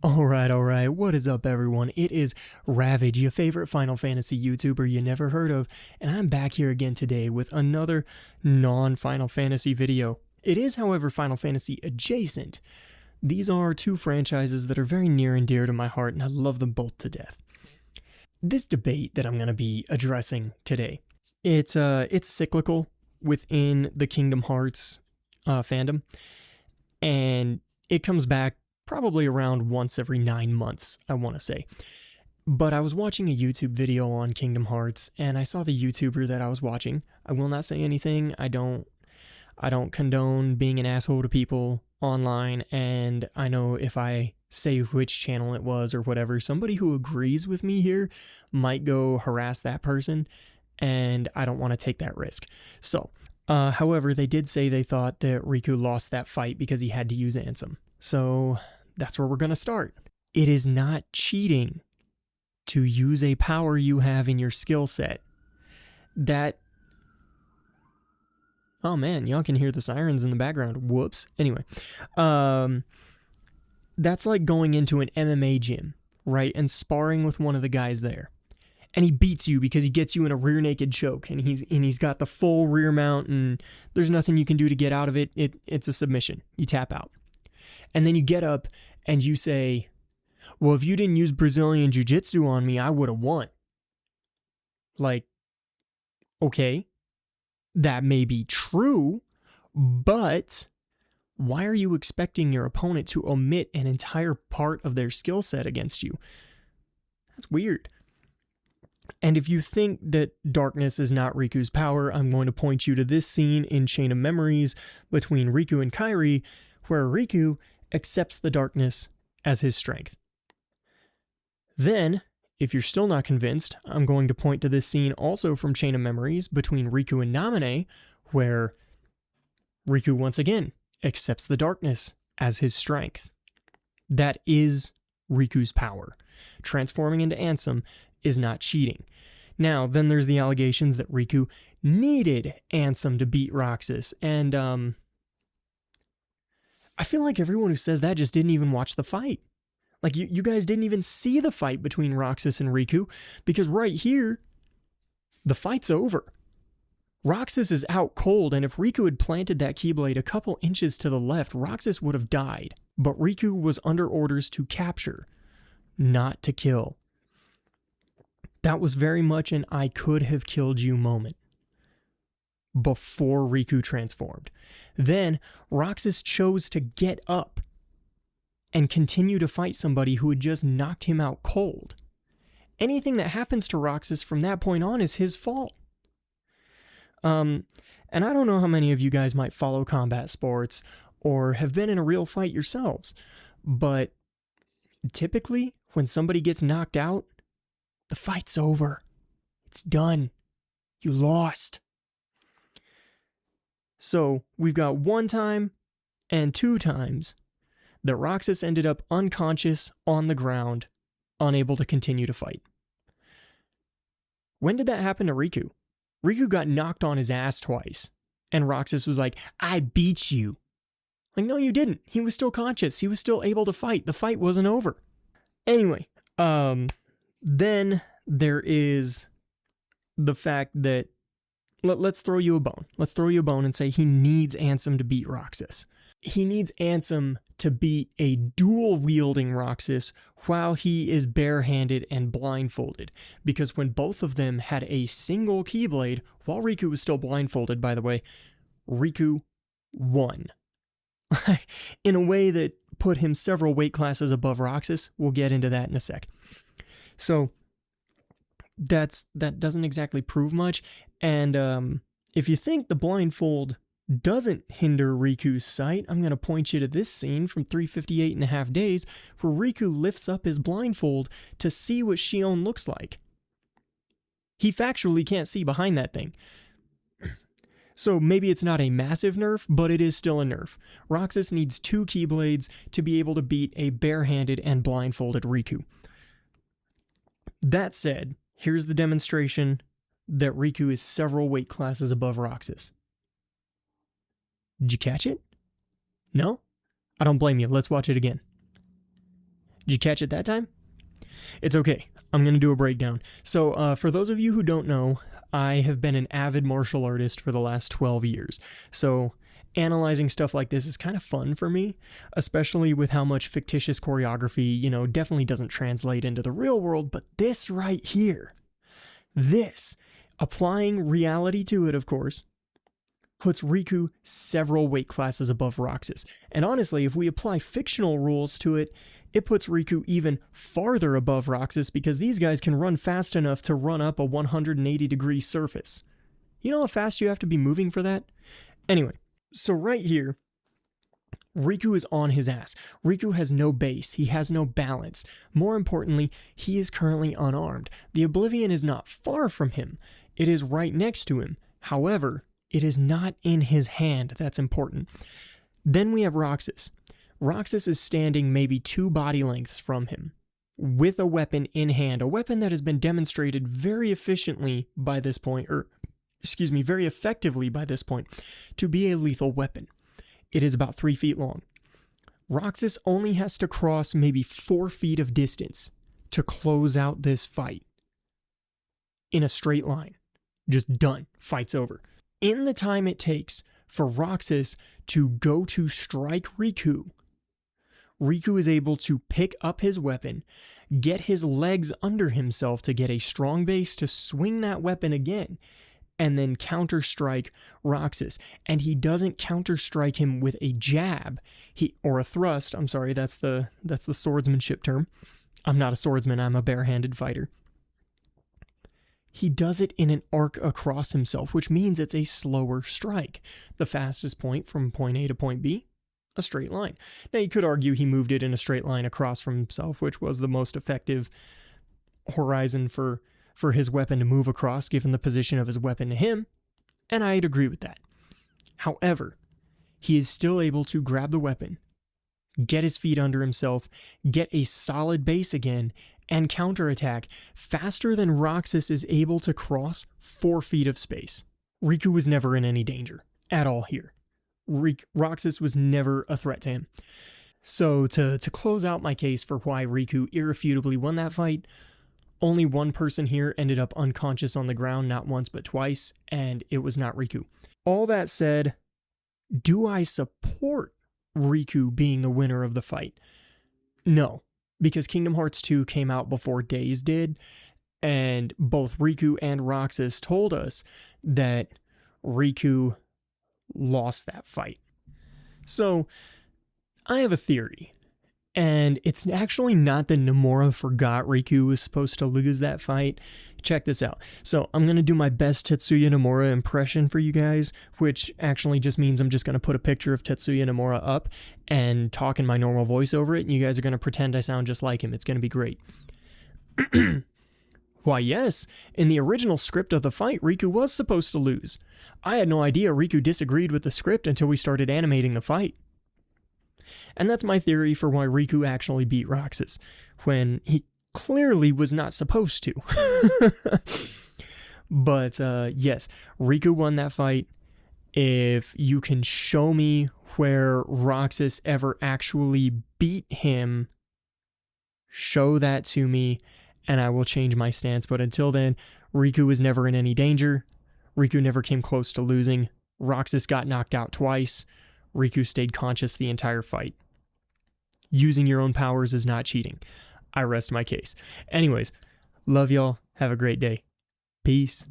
Alright, what is up everyone? It is Ravage, your favorite Final Fantasy YouTuber you never heard of, and I'm back here again today with another non-Final Fantasy video. It is, however, Final Fantasy adjacent. These are two franchises that are very near and dear to my heart, and I love them both to death. This debate that I'm going to be addressing today, it's cyclical within the Kingdom Hearts fandom, and it comes back probably around once every 9 months, I want to say. But I was watching a YouTube video on Kingdom Hearts, and I saw the YouTuber that I was watching. I will not say anything. I don't condone being an asshole to people online, and I know if I say which channel it was or whatever, somebody who agrees with me here might go harass that person, and I don't want to take that risk. So, however, they did say they thought that Riku lost that fight because he had to use Ansem. So that's where we're going to start. It is not cheating to use a power you have in your skill set. Oh man, y'all can hear the sirens in the background. Whoops. Anyway, that's like going into an MMA gym, right? And sparring with one of the guys there. And he beats you because he gets you in a rear naked choke, and he's got the full rear mount, and there's nothing you can do to get out of it. It's a submission. You tap out. And then you get up and you say, well, if you didn't use Brazilian Jiu-Jitsu on me, I would have won. Like, okay, that may be true, but why are you expecting your opponent to omit an entire part of their skill set against you? That's weird. And if you think that darkness is not Riku's power, I'm going to point you to this scene in Chain of Memories between Riku and Kairi, where Riku accepts the darkness as his strength. Then, if you're still not convinced, I'm going to point to this scene also from Chain of Memories between Riku and Namine, where Riku once again accepts the darkness as his strength. That is Riku's power. Transforming into Ansem is not cheating. Now, then there's the allegations that Riku needed Ansem to beat Roxas, and I feel like everyone who says that just didn't even watch the fight. Like, you guys didn't even see the fight between Roxas and Riku, because right here, the fight's over. Roxas is out cold, and if Riku had planted that Keyblade a couple inches to the left, Roxas would have died. But Riku was under orders to capture, not to kill. That was very much an I could have killed you moment before Riku transformed. Then, Roxas chose to get up and continue to fight somebody who had just knocked him out cold. Anything that happens to Roxas from that point on is his fault. And I don't know how many of you guys might follow combat sports or have been in a real fight yourselves, but typically, when somebody gets knocked out, the fight's over. It's done. You lost. So, we've got one time and two times that Roxas ended up unconscious on the ground, unable to continue to fight. When did that happen to Riku? Riku got knocked on his ass twice, and Roxas was like, I beat you. Like, no, you didn't. He was still conscious. He was still able to fight. The fight wasn't over. Anyway, then there is the fact that let's throw you a bone. Let's throw you a bone and say he needs Ansem to beat Roxas. He needs Ansem to beat a dual-wielding Roxas while he is barehanded and blindfolded. Because when both of them had a single Keyblade, while Riku was still blindfolded, by the way, Riku won. In a way that put him several weight classes above Roxas. We'll get into that in a sec. So, that doesn't exactly prove much, and if you think the blindfold doesn't hinder Riku's sight, I'm going to point you to this scene from 358.5 Days, where Riku lifts up his blindfold to see what Shion looks like. He factually can't see behind that thing. So maybe it's not a massive nerf, but it is still a nerf. Roxas needs 2 Keyblades to be able to beat a barehanded and blindfolded Riku. That said, here's the demonstration that Riku is several weight classes above Roxas. Did you catch it? No? I don't blame you. Let's watch it again. Did you catch it that time? It's okay. I'm going to do a breakdown. So for those of you who don't know, I have been an avid martial artist for the last 12 years. So analyzing stuff like this is kind of fun for me, especially with how much fictitious choreography, definitely doesn't translate into the real world. But this right here, this, applying reality to it, of course, puts Riku several weight classes above Roxas. And honestly, if we apply fictional rules to it, it puts Riku even farther above Roxas because these guys can run fast enough to run up a 180-degree surface. You know how fast you have to be moving for that? Anyway, so right here, Riku is on his ass. Riku has no base. He has no balance. More importantly, he is currently unarmed. The Oblivion is not far from him. It is right next to him. However, it is not in his hand. That's important. Then we have Roxas. Roxas is standing maybe 2 body lengths from him with a weapon in hand, a weapon that has been demonstrated very efficiently by this point, very effectively by this point, to be a lethal weapon. It is about 3 feet long. Roxas only has to cross maybe 4 feet of distance to close out this fight in a straight line. Just done. Fight's over. In the time it takes for Roxas to go to strike Riku, Riku is able to pick up his weapon, get his legs under himself to get a strong base to swing that weapon again, and then counter-strike Roxas. And he doesn't counter-strike him with a jab, or a thrust. I'm sorry, that's the swordsmanship term. I'm not a swordsman, I'm a bare-handed fighter. He does it in an arc across himself, which means it's a slower strike. The fastest point from point A to point B, a straight line. Now you could argue he moved it in a straight line across from himself, which was the most effective horizon for his weapon to move across given the position of his weapon to him, and I'd agree with that. However, he is still able to grab the weapon, get his feet under himself, get a solid base again, and counterattack faster than Roxas is able to cross 4 feet of space. Riku was never in any danger at all here. Roxas was never a threat to him. So to close out my case for why Riku irrefutably won that fight, only one person here ended up unconscious on the ground, not once but twice, and it was not Riku. All that said, do I support Riku being the winner of the fight? No, because Kingdom Hearts 2 came out before Days did, and both Riku and Roxas told us that Riku lost that fight. So, I have a theory. And it's actually not that Nomura forgot Riku was supposed to lose that fight. Check this out. So I'm going to do my best Tetsuya Nomura impression for you guys, which actually just means I'm just going to put a picture of Tetsuya Nomura up and talk in my normal voice over it, and you guys are going to pretend I sound just like him. It's going to be great. Why, yes, in the original script of the fight, Riku was supposed to lose. I had no idea Riku disagreed with the script until we started animating the fight. And that's my theory for why Riku actually beat Roxas, when he clearly was not supposed to. But yes, Riku won that fight. If you can show me where Roxas ever actually beat him, show that to me, and I will change my stance. But until then, Riku was never in any danger. Riku never came close to losing. Roxas got knocked out twice. Riku stayed conscious the entire fight. Using your own powers is not cheating. I rest my case. Anyways, love y'all. Have a great day. Peace.